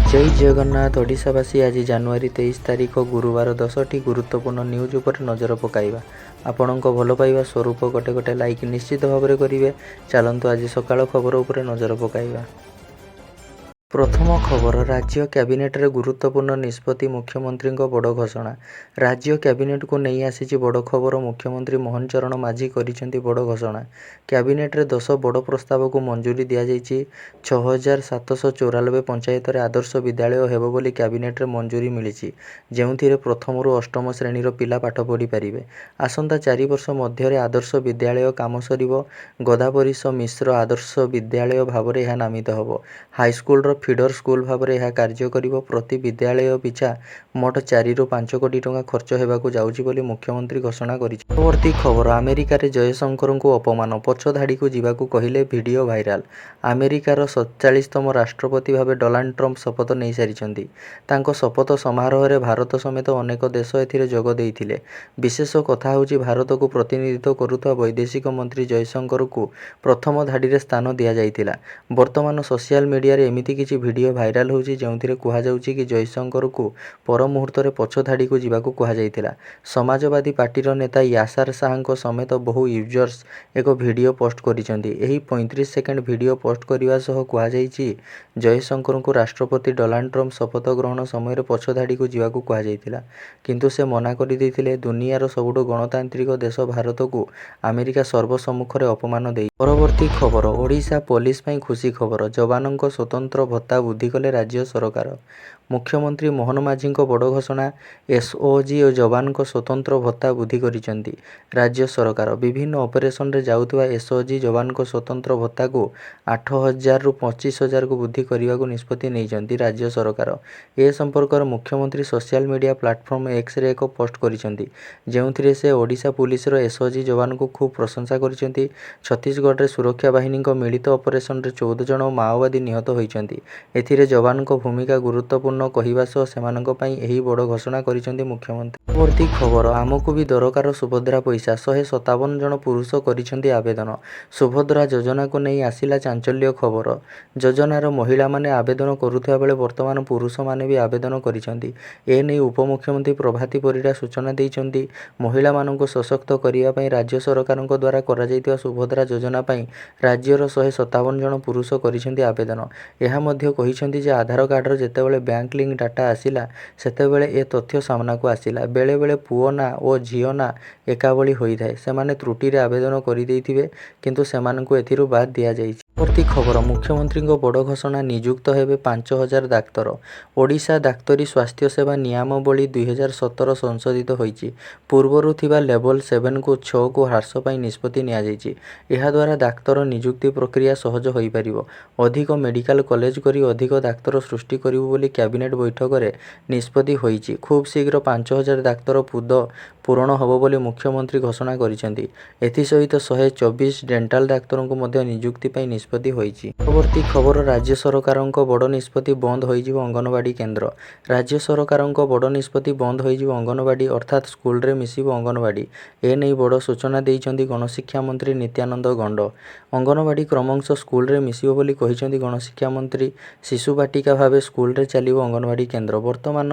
जय जगन्नाथ ओडिशावासी आज जानुआरी 23 तारिख गुरुवार 10टी गुरुत्वपूर्ण न्यूज उपर नजर पकाइबा। आपणक भल पाइबा स्वरूप गोटे गोटे लाइक निश्चित भाव में करेंगे। चलतु आज सकाळ खबर उपर नजर पकाइबा। प्रथम खबर राज्य कैबिनेट रे गुरुत्वपूर्ण निष्पत्ति मुख्यमंत्री बड़ घोषणा। राज्य कैबिनेट को नहीं आसी बड़ खबर। मुख्यमंत्री मोहन चरण माझी करिसेंती बड़ घोषणा। कैबिनेट रे 10 बड़ प्रस्ताव को मंजूरी दिया जाइछि। 6794 पंचायत रे आदर्श विद्यालय हेबो बोली कैबिनेट रे मंजूरी मिलिछि, जेउथिरे प्रथम रु अष्टम श्रेणी रो पिला पाठ पढ़ी पारिबे। आसंता 4 वर्ष मध्य रे आदर्श विद्यालय काम सरिबो। गोदावरीश मिश्र आदर्श विद्यालय भाव में यह नामित होबो। हाईस्कूल फीडर स्कूल भाव में यह कार्य करिबो। प्रति विद्यालय पिछा मोट 4 रु 5 कोटी टंका खर्च हेबाकू जाउछि बोली मुख्यमंत्री घोषणा करिछि। परवर्ती खबर अमेरिका रे जयशंकर को अपमान, पछ धाड़ी को जीवाकू कहिले वीडियो वायरल। अमेरिकार 47तम राष्ट्रपति भाव डोनाल्ड ट्रंप शपथ नहीं सारिछंती। तांको शपथ समारोह रे भारत समेत अनेक देश एथिरे जोग देइथिले। विशेष कथा होउछि भारत को प्रतिनिधित्व करुवा वैदेशिक मंत्री जयशंकर को प्रथम धाड़ी रे स्थान दिया जाइतिला। वर्तमान सोशल मीडिया रे एमिति किछि वीडियो वायरल होउछि जेउथिरे कुहा जाउछि कि जयशंकर को पर मुहूर्त रे पछ धाड़ी को जीवाकू कुहा जाइतिला। समाजवादी पार्टीर नेता यासार शाहଙ୍କ समेत बहु यूजर्स एक वीडियो पोस्ट करिसेंती। एही 35 सेकेंड वीडियो पोस्ट करिवा सह कुहा जाइछि जयशंकर को राष्ट्रपति डोनाल्ड ट्रंप शपथ ग्रहण समय रे पछ धाड़ी को जीवाकू कुहा जाइतिला, किंतु से मना करि दैथिले। दुनियार सबुठु गणतांत्रिक देश भारत को अमेरिका सर्वसम्मुख रे अपमान देइ। परवर्ती खबर ओडिशा पुलिस पई खुशी खबर, जवानक स्वतंत्र भत्ता वृद्धि कले राज्य सरकार। मुख्यमंत्री मोहन माझी बड़ घोषणा। एसओजी और जवान को स्वतंत्र भत्ता वृद्धि करिसेंती राज्य सरकार। विभिन्न ऑपरेशन रे जाउथुवा एसओजी जवान को स्वतंत्र भत्ता को 8000 रु 25000 को वृद्धि करने को निष्पत्ति नहीं राज्य सरकार। ए संपर्क मुख्यमंत्री social media platform X ray एक पोस्ट करिसेंती, जेउथिरे से ओडिशा पुलिस रो एसओजी जवान को खूब प्रशंसा करिसेंती। छत्तीसगढ़ रे सुरक्षा बाहिनी को मिलित ऑपरेशन रे 14 जन माओवादी निहत होइचंती। एथिरे जवान को भूमिका गुरुत्वपूर्ण कहिबा सह सेमानक पई एही बड़ घोषणा करिसेंती मुख्यमंत्री। परवर्ती खबर आमको भी दरकार सुभद्रा पैसा, 157 जन पुरुष करिसेंती आवेदन। सुभद्रा योजना को नहीं आसिला चांचल्य खबर। योजनार महिला माने आवेदन करुथुवा बेले वर्तमान पुरुष माने भी आवेदन करिसेंती। ए नै उपमुख्यमंत्री प्रभाती परिडा सूचना दैछंती। महिला माननको सशक्त करिया पई राज्य सरकारक द्वारा करा जाइतिवा सुभद्रा योजना पई राज्यर 157 जन पुरुष करिसेंती आवेदन। एहा मध्ये कहिसेंती जे आधार कार्ड रो जेतेबेले बैंक लिंक डाटा आसिला सेतेबेले ए तथ्य सामना को आसिला। बेले बेले पुओ ना ओ झियो ना एकाबली होई थाए। सेमाने त्रुटि रे आवेदन करि दैथिबे, किंतु सेमाननको एथिरु बाद दिया जाइछि। परवर्ती खबर मुख्यमंत्री बड़ घोषणा, नियुक्त हेबे 5000 डाक्तर। ओडिशा डाक्तरी स्वास्थ्य सेवा नियमावली 2017 संशोधित होइछि। पूर्वरु थिबा लेवल 7 को 6 को ह्रास पई निष्पत्ति निया जाइछि। एहा द्वारा डाक्तर नियुक्ति प्रक्रिया सहज होई परिबो। अधिक मेडिकल कॉलेज करी अधिक डाक्तर सृष्टि करिबो बोली कैबिनेट बैठक रे निष्पत्ति होइछि। खूब शीघ्र 5000 डाक्तर पद पूरण होबो बोली मुख्यमंत्री घोषणा करिसेंती। एथि सहित 124 डेंटाल डाक्तरों को मध्य नियुक्ति पई निष्पत्ति होइछि। परवर्ती खबर राज्य सरकारक बड़ निष्पत्ति, बंद होइजिबो अंगनवाड़ी केंद्र। राज्य सरकारक बड़ निष्पत्ति, बंद होइजिबो अंगनवाड़ी अर्थात स्कूल रे मिसिबो अंगनवाड़ी। ए नै बड़ सूचना दैछंती गणशिक्षा मंत्री नित्यानंद गंड। अंगनवाड़ी क्रमश स्कूल रे मिसिबो बोली कहिसेंती गणशिक्षा मंत्री। शिशु बाटिका भावे स्कूल रे चलिबो अंगनवाड़ी केंद्र। वर्तमान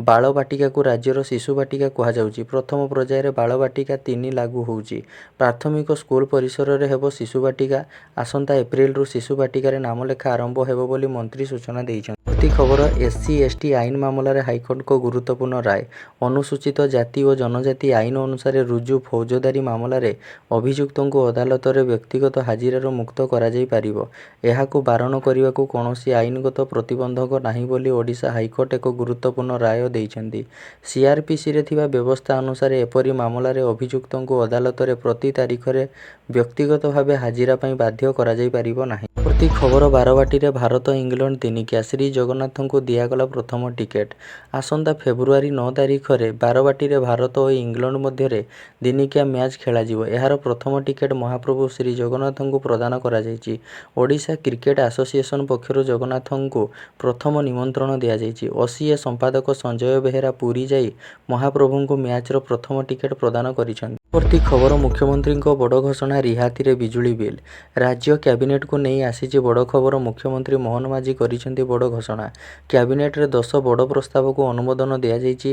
बाल बाटिका को राज्यर शिशु बाटिका कहा जाउछि। प्रथम पर्याय रे बाल बाटिका 3 लागू होउछि। प्राथमिक स्कूल परिसर रे हेबो शिशु बाटिका। आसंता एप्रिल रु शिशु बाटिका रे नाम लेखा आरंभ हेबो बोली मंत्री सूचना दैछन्। खबर एससी एसटी आईन मामला रे हाईकोर्ट को गुरुत्वपूर्ण राय। अनुसूचित जाति और जनजाति आईन अनुसार रुजु फौजदारी मामला रे अभियुक्तों को अदालत रे व्यक्तिगत हाजिरार मुक्त करा जाई पारिबो। एहाकू बारण करिवाकू कोनोसी आईनगत प्रतिबंधक नाही बोली ओडिशा हाईकोर्ट एक गुरुत्वपूर्ण राय दैछन्ती। सीआरपीसी रे थिबा व्यवस्था अनुसार एपरी मामला रे अभियुक्तों को अदालत रे प्रति तारीख रे व्यक्तिगत भावे हाजिरा पई बाध्य करा जाई पारिबो नाही। प्रति खबर बारवाटी रे भारत इंग्लैंड दिनिकिया, श्री जगन्नाथ को दियागला प्रथम टिकेट। आसंता फेब्रुआरी 9 तारीख रे बारवाटी रे भारत और इंग्लैंड मध्य रे दिनिकिया मैच खेला जिवो। एहार प्रथम टिकेट महाप्रभु श्री जगन्नाथ को प्रदान करा जायछि। ओडिशा क्रिकेट एसोसिएशन पक्षरु जगन्नाथ को प्रथम निमंत्रण दिया जायछि। ओसीए संपादक संजय बेहेरा पुरी जाई महाप्रभु को मैच रो प्रथम टिकेट प्रदान करिसेंती। ପରବର୍ତ୍ତୀ ଖବର ମୁଖ୍ୟମନ୍ତ୍ରୀଙ୍କ ବଡ଼ ଘୋଷଣା ରିହାତିରେ ବିଜୁଳି ବିଲ୍। ରାଜ୍ୟ କ୍ୟାବିନେଟକୁ ନେଇ ଆସିଛି ବଡ଼ ଖବର ମୁଖ୍ୟମନ୍ତ୍ରୀ ମୋହନ ମାଝୀ କରିଛନ୍ତି ବଡ଼ ଘୋଷଣା। କ୍ୟାବିନେଟରେ 10 ବଡ଼ ପ୍ରସ୍ତାବକୁ ଅନୁମୋଦନ ଦିଆଯାଇଛି।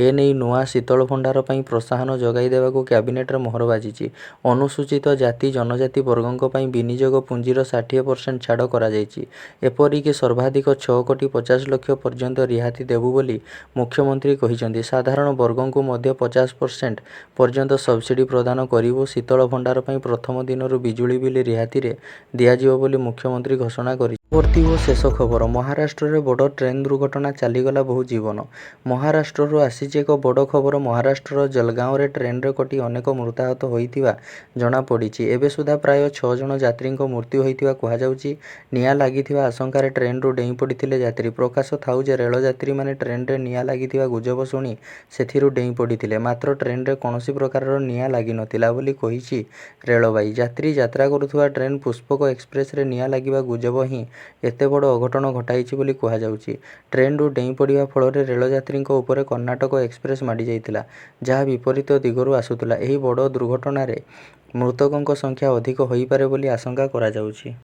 ଏନେଇ ନୂଆ ଶୀତଳ ଭଣ୍ଡାର ପାଇଁ ପ୍ରୋତ୍ସାହନ ଯୋଗାଇ ଦେବାକୁ କ୍ୟାବିନେଟରେ ମୋହର ବାଜିଛି। ଅନୁସୂଚିତ ଜାତି ଜନଜାତି ବର୍ଗଙ୍କ ପାଇଁ ବିନିଯୋଗ ପୁଞ୍ଜିର 60% ଛାଡ଼ କରାଯାଇଛି। ଏପରିକି ସର୍ବାଧିକ 6 କୋଟି 50 ଲକ୍ଷ ପର୍ଯ୍ୟନ୍ତ ରିହାତି ଦେବୁ ବୋଲି ମୁଖ୍ୟମନ୍ତ୍ରୀ କହିଛନ୍ତି। ସାଧାରଣ ବର୍ଗଙ୍କୁ ମଧ୍ୟ 50% ପର୍ଯ୍ୟନ୍ତ ସବସିଡି ପ୍ରଦାନ କରିବୁ। ଶୀତଳ ଭଣ୍ଡାର ପାଇଁ ପ୍ରଥମ ଦିନରୁ ବିଜୁଳି ବିଲ୍ ରିହାତିରେ ଦିଆଯିବ ବୋଲି ମୁଖ୍ୟମନ୍ତ୍ରୀ ଘୋଷଣା କରିଛନ୍ତି। ପରବର୍ତ୍ତୀ ଓ ଶେଷ ଖବର ମହାରାଷ୍ଟ୍ରରେ ବଡ଼ ଟ୍ରେନ୍ ଦୁର୍ଘଟଣା ଚାଲିଗଲା ବହୁ ଜୀବନ। ମହାରାଷ୍ଟ୍ରରୁ ଆସିଛି ଏକ ବଡ଼ ଖବର ମହାରାଷ୍ଟ୍ରର ଜଲଗାଓଁରେ ଟ୍ରେନ୍ରେ କଟି ଅନେକ ମୃତାହତ ହୋଇଥିବା ଜଣାପଡ଼ିଛି। ଏବେ ସୁଦ୍ଧା ପ୍ରାୟ 6 ଜଣ ଯାତ୍ରୀଙ୍କ ମୃତ୍ୟୁ ହୋଇଥିବା କୁହାଯାଉଛି। ନିଆଁ ଲାଗିଥିବା ଆଶଙ୍କାରେ ଟ୍ରେନ୍ରୁ ଡେଇଁ ପଡ଼ିଥିଲେ ଯାତ୍ରୀ। ପ୍ରକାଶ ଥାଉ ଯେ ରେଳ ଯାତ୍ରୀମାନେ ଟ୍ରେନ୍ରେ ନିଆଁ ଲାଗିଥିବା ଗୁଜବ ଶୁଣି ସେଥିରୁ ଡେଇଁ ପଡ଼ିଥିଲେ। ମାତ୍ର ଟ୍ରେନ୍ରେ କୌଣସି ପ୍ରକାରର ନିଆଁ ଲାଗିନଥିଲା ବୋଲି କହିଛି ରେଳବାଇ। ଯାତ୍ରୀ ଯାତ୍ରା କରୁଥିବା ଟ୍ରେନ୍ ପୁଷ୍ପକ ଏକ୍ସପ୍ରେସରେ ନିଆଁ ଲାଗିବା ଗୁଜବ ହିଁ ଏତେ ବଡ଼ ଅଘଟଣ ଘଟାଇଛି ବୋଲି କୁହାଯାଉଛି। ଟ୍ରେନ୍ରୁ ଡେଇଁ ପଡ଼ିବା ଫଳରେ ରେଳଯାତ୍ରୀଙ୍କ ଉପରେ କର୍ଣ୍ଣାଟକ ଏକ୍ସପ୍ରେସ ମାଡ଼ି ଯାଇଥିଲା, ଯାହା ବିପରୀତ ଦିଗରୁ ଆସୁଥିଲା। ଏହି ବଡ଼ ଦୁର୍ଘଟଣାରେ ମୃତକଙ୍କ ସଂଖ୍ୟା ଅଧିକ ହୋଇପାରେ ବୋଲି ଆଶଙ୍କା କରାଯାଉଛି।